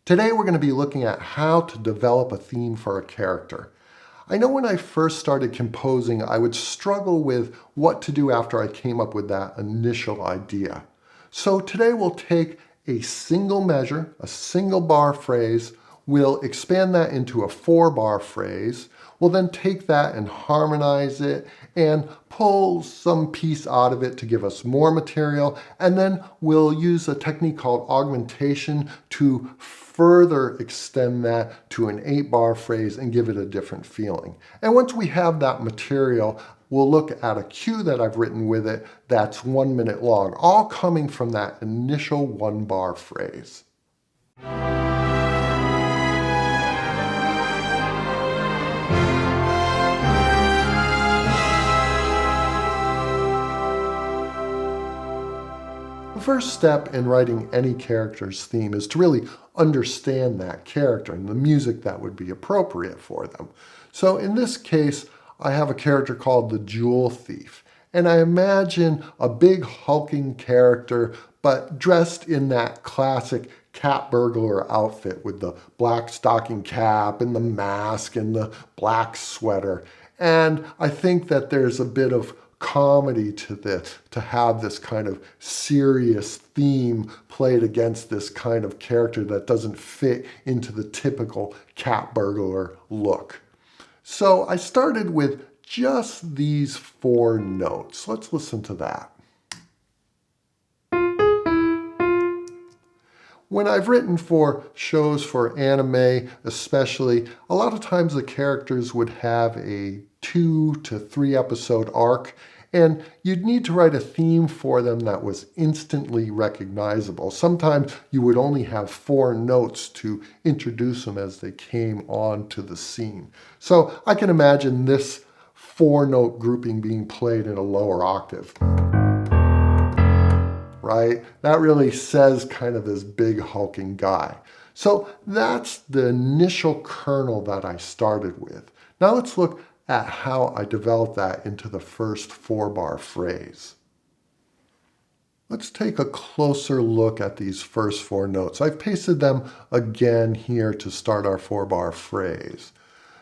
Today we're going to be looking at how to develop a theme for a character. I know when I first started composing, I would struggle with what to do after I came up with that initial idea. So today we'll take a single measure, a single bar phrase, we'll expand that into a 4-bar phrase, we'll then take that and harmonize it and pull some piece out of it to give us more material, and then we'll use a technique called augmentation to further extend that to an 8-bar phrase and give it a different feeling. And once we have that material, we'll look at a cue that I've written with it that's 1 minute long, all coming from that initial 1-bar phrase. The first step in writing any character's theme is to really understand that character and the music that would be appropriate for them. So in this case, I have a character called the Jewel Thief, and I imagine a big hulking character, but dressed in that classic cat burglar outfit with the black stocking cap and the mask and the black sweater. And I think that there's a bit of comedy to this, to have this kind of serious theme played against this kind of character that doesn't fit into the typical cat burglar look. So I started with just these 4 notes. Let's listen to that. When I've written for shows for anime especially, a lot of times the characters would have a 2 to 3 episode arc, and you'd need to write a theme for them that was instantly recognizable. Sometimes you would only have 4 notes to introduce them as they came onto the scene. So I can imagine this 4-note grouping being played in a lower octave. Right? That really says kind of this big hulking guy. So that's the initial kernel that I started with. Now let's look at how I developed that into the first 4-bar phrase. Let's take a closer look at these first 4 notes. I've pasted them again here to start our 4-bar phrase.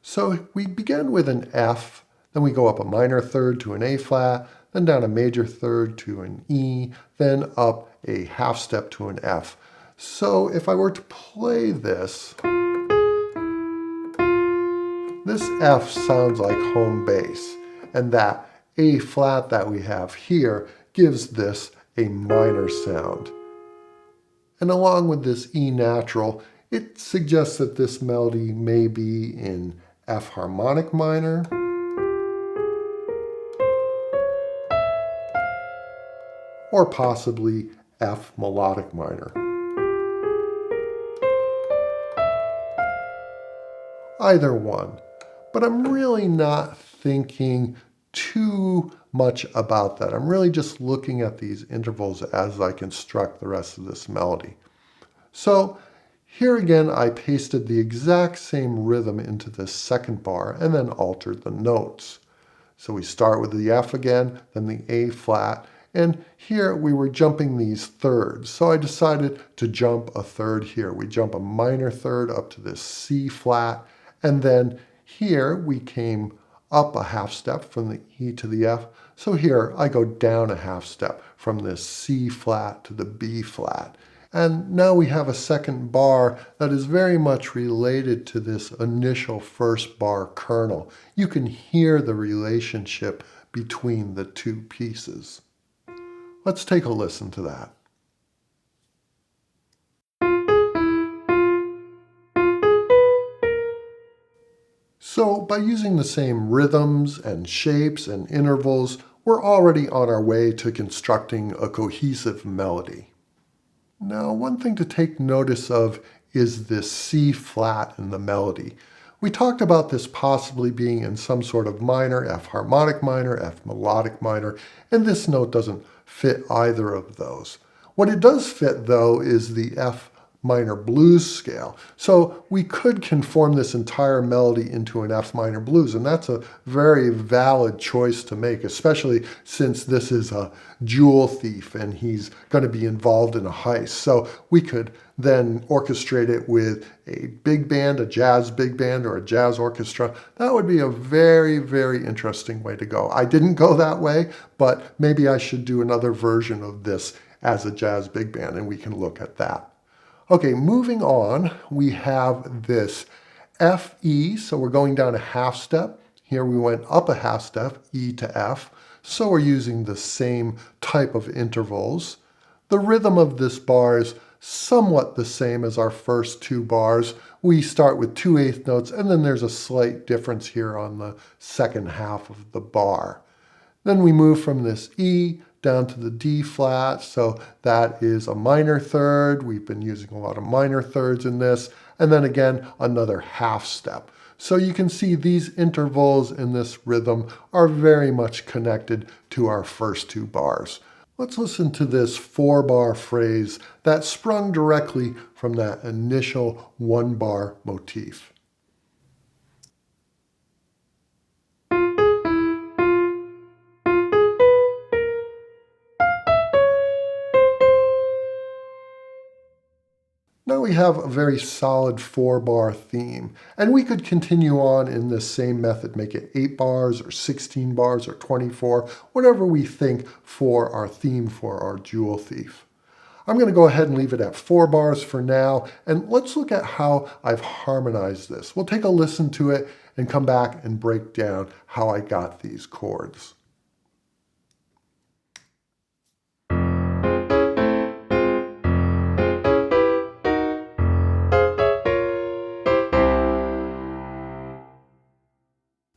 So we begin with an F, then we go up a minor third to an A flat, then down a major third to an E, then up a half step to an F. So if I were to play this F sounds like home bass, and that A flat that we have here gives this a minor sound. And along with this E natural, it suggests that this melody may be in F harmonic minor, or possibly F melodic minor. Either one. But I'm really not thinking too much about that. I'm really just looking at these intervals as I construct the rest of this melody. So here again, I pasted the exact same rhythm into this second bar and then altered the notes. So we start with the F again, then the A flat, and here we were jumping these thirds. So I decided to jump a third here. We jump a minor third up to this C flat, and then here we came up a half step from the E to the F. So here I go down a half step from this C flat to the B flat. And now we have a second bar that is very much related to this initial first bar kernel. You can hear the relationship between the 2 pieces. Let's take a listen to that. So by using the same rhythms and shapes and intervals, we're already on our way to constructing a cohesive melody. Now, one thing to take notice of is this C flat in the melody. We talked about this possibly being in some sort of minor, F harmonic minor, F melodic minor, and this note doesn't fit either of those. What it does fit, though, is the F minor blues scale. So we could conform this entire melody into an F minor blues, and that's a very valid choice to make, especially since this is a jewel thief and he's going to be involved in a heist. So we could then orchestrate it with a big band, a jazz big band, or a jazz orchestra. That would be a very, very interesting way to go. I didn't go that way, but maybe I should do another version of this as a jazz big band, and we can look at that. Okay, moving on, we have this F, E, so we're going down a half step. Here we went up a half step, E to F, so we're using the same type of intervals. The rhythm of this bar is somewhat the same as our first two bars. We start with 2/8 notes, and then there's a slight difference here on the second half of the bar. Then we move from this E down to the D flat, so that is a minor third. We've been using a lot of minor thirds in this, and then again, another half step. So you can see these intervals in this rhythm are very much connected to our first two bars. Let's listen to this 4-bar phrase that sprung directly from that initial 1-bar motif. Now we have a very solid 4-bar theme, and we could continue on in this same method, make it 8 bars or 16 bars or 24, whatever we think for our theme for our jewel thief. I'm going to go ahead and leave it at 4 bars for now, and let's look at how I've harmonized this. We'll take a listen to it and come back and break down how I got these chords.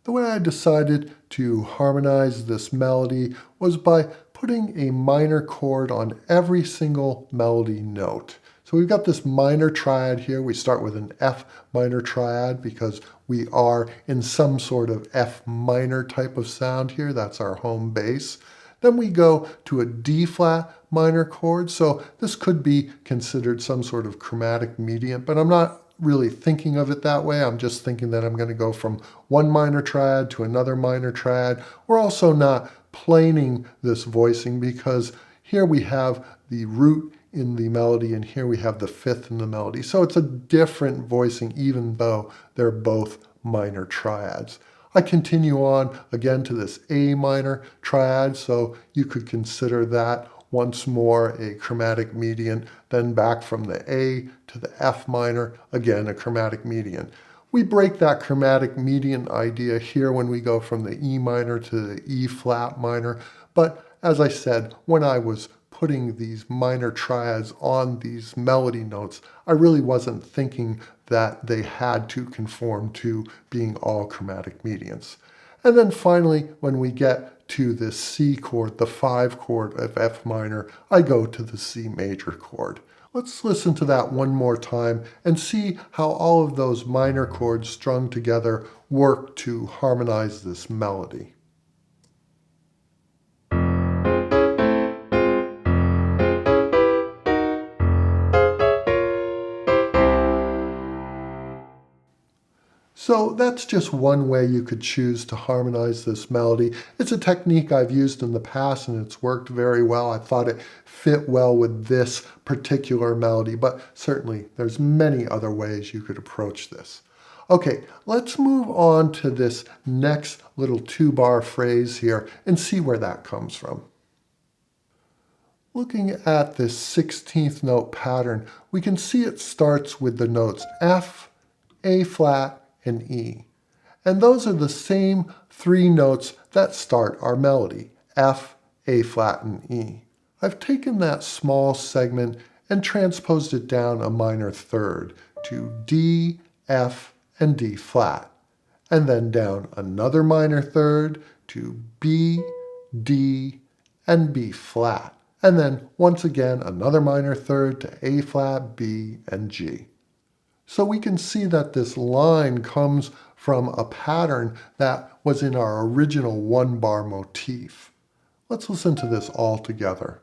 The way I decided to harmonize this melody was by putting a minor chord on every single melody note. So we've got this minor triad here. We start with an F minor triad because we are in some sort of F minor type of sound here. That's our home base. Then we go to a D flat minor chord. So this could be considered some sort of chromatic median, but I'm not really thinking of it that way. I'm just thinking that I'm going to go from one minor triad to another minor triad. We're also not planing this voicing because here we have the root in the melody and here we have the fifth in the melody. So it's a different voicing even though they're both minor triads. I continue on again to this A minor triad, so you could consider that once more a chromatic median, then back from the A to the F minor, again a chromatic median. We break that chromatic median idea here when we go from the E minor to the E flat minor, but as I said, when I was putting these minor triads on these melody notes, I really wasn't thinking that they had to conform to being all chromatic medians. And then finally, when we get to this C chord, the 5 chord of F minor, I go to the C major chord. Let's listen to that one more time and see how all of those minor chords strung together work to harmonize this melody. So that's just one way you could choose to harmonize this melody. It's a technique I've used in the past and it's worked very well. I thought it fit well with this particular melody, but certainly there's many other ways you could approach this. Okay, let's move on to this next little 2-bar phrase here and see where that comes from. Looking at this 16th note pattern, we can see it starts with the notes F, A flat, and E. And those are the same 3 notes that start our melody, F, A flat, and E. I've taken that small segment and transposed it down a minor third to D, F, and D flat, and then down another minor third to B, D, and B flat, and then once again another minor third to A flat, B, and G. So we can see that this line comes from a pattern that was in our original 1-bar motif. Let's listen to this all together.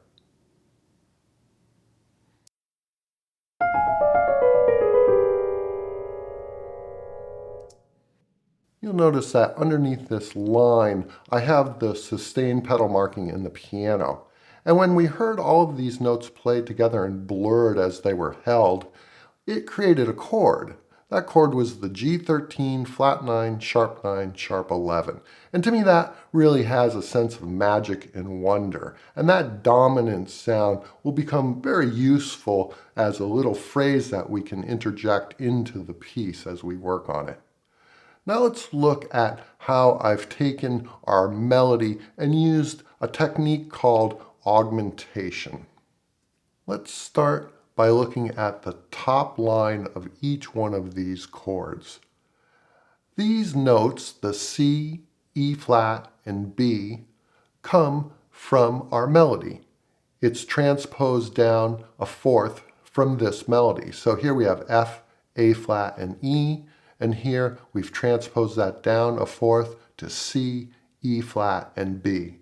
you'll notice that underneath this line, I have the sustain pedal marking in the piano. And when we heard all of these notes played together and blurred as they were held, it created a chord. That chord was the G13, flat 9, sharp 11. And to me, that really has a sense of magic and wonder. And that dominant sound will become very useful as a little phrase that we can interject into the piece as we work on it. Now let's look at how I've taken our melody and used a technique called augmentation. Let's start by looking at the top line of each one of these chords. These notes, the C, E flat, and B, come from our melody. It's transposed down a fourth from this melody. So here we have F, A flat, and E, and here we've transposed that down a fourth to C, E flat, and B.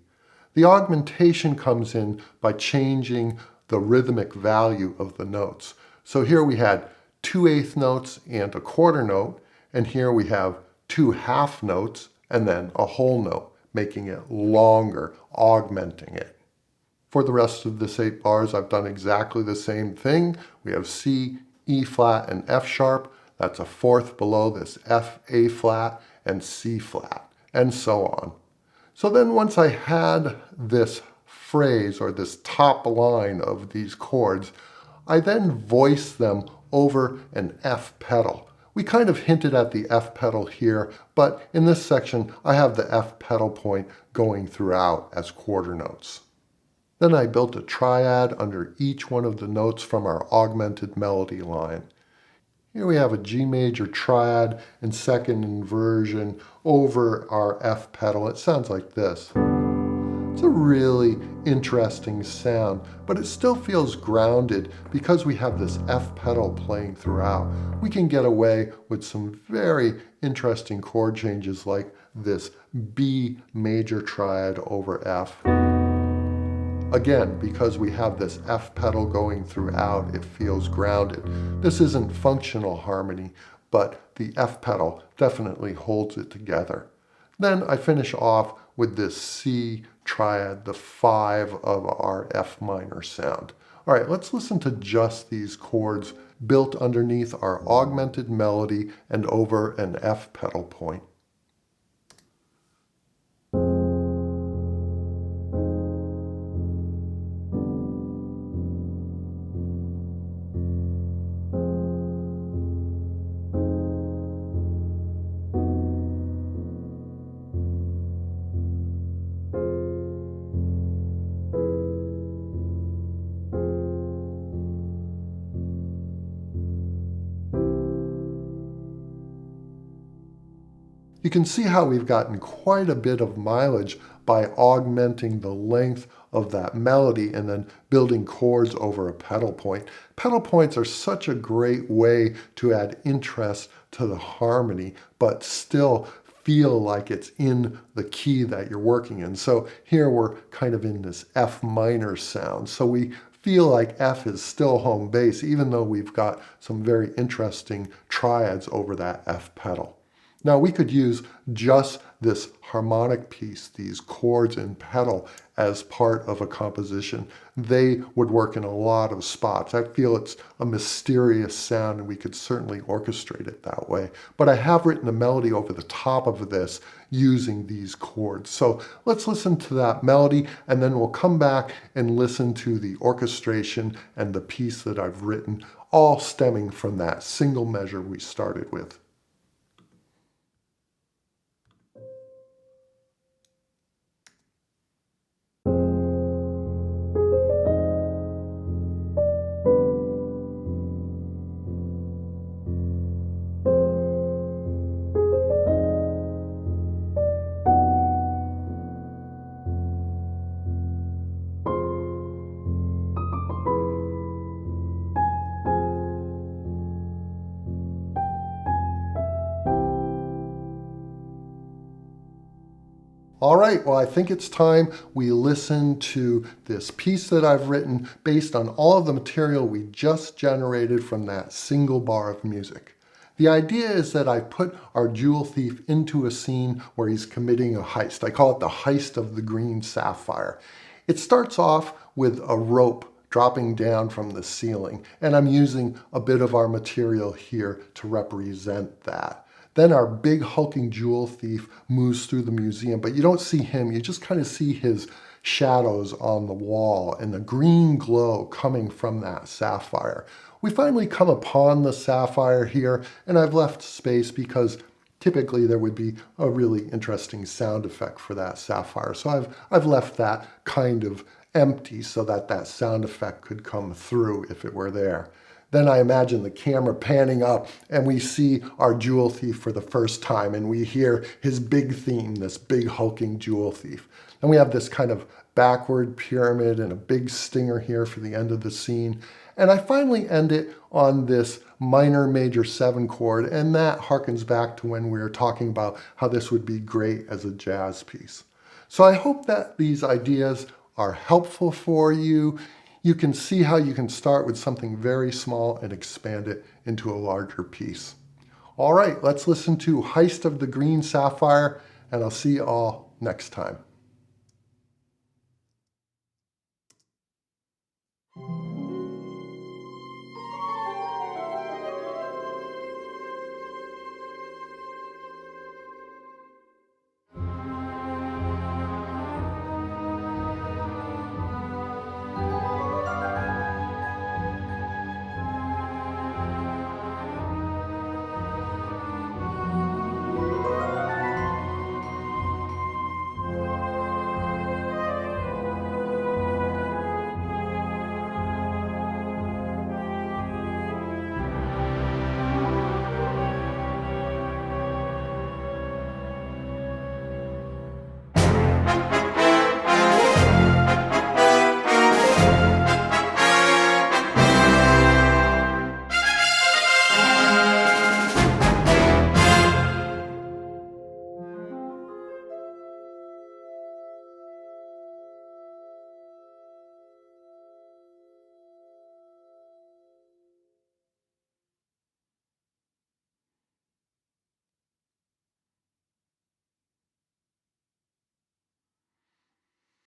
The augmentation comes in by changing the rhythmic value of the notes. So here we had 2/8 notes and a quarter note, and here we have 2 half notes and then a whole note, making it longer, augmenting it. For the rest of this 8 bars, I've done exactly the same thing. We have C, E flat, and F sharp. That's a fourth below this F, A flat, and C flat, and so on. So then once I had this phrase or this top line of these chords, I then voice them over an F pedal. We kind of hinted at the F pedal here, but in this section I have the F pedal point going throughout as quarter notes. Then I built a triad under each one of the notes from our augmented melody line. Here we have a G major triad in second inversion over our F pedal. It sounds like this. It's a really interesting sound, but it still feels grounded because we have this F pedal playing throughout. We can get away with some very interesting chord changes like this B major triad over F. Again, because we have this F pedal going throughout, it feels grounded. This isn't functional harmony, but the F pedal definitely holds it together. Then I finish off with this C triad, the 5 of our F minor sound. All right, let's listen to just these chords built underneath our augmented melody and over an F pedal point. You can see how we've gotten quite a bit of mileage by augmenting the length of that melody and then building chords over a pedal point. Pedal points are such a great way to add interest to the harmony, but still feel like it's in the key that you're working in. So here we're kind of in this F minor sound. So we feel like F is still home base, even though we've got some very interesting triads over that F pedal. Now we could use just this harmonic piece, these chords and pedal, as part of a composition. They would work in a lot of spots. I feel it's a mysterious sound and we could certainly orchestrate it that way. But I have written a melody over the top of this using these chords. So let's listen to that melody and then we'll come back and listen to the orchestration and the piece that I've written, all stemming from that single measure we started with. All right, well, I think it's time we listen to this piece that I've written based on all of the material we just generated from that single bar of music. The idea is that I put our jewel thief into a scene where he's committing a heist. I call it the heist of the green sapphire. It starts off with a rope dropping down from the ceiling, and I'm using a bit of our material here to represent that. Then our big hulking jewel thief moves through the museum, but you don't see him, you just kind of see his shadows on the wall and the green glow coming from that sapphire. We finally come upon the sapphire here, and I've left space because typically there would be a really interesting sound effect for that sapphire. So I've left that kind of empty so that that sound effect could come through if it were there. Then I imagine the camera panning up and we see our jewel thief for the first time, and we hear his big theme, this big hulking jewel thief. And we have this kind of backward pyramid and a big stinger here for the end of the scene. And I finally end it on this minor major 7 chord, and that harkens back to when we were talking about how this would be great as a jazz piece. So I hope that these ideas are helpful for you. You can see how you can start with something very small and expand it into a larger piece. All right, let's listen to Heist of the Green Sapphire, and I'll see you all next time.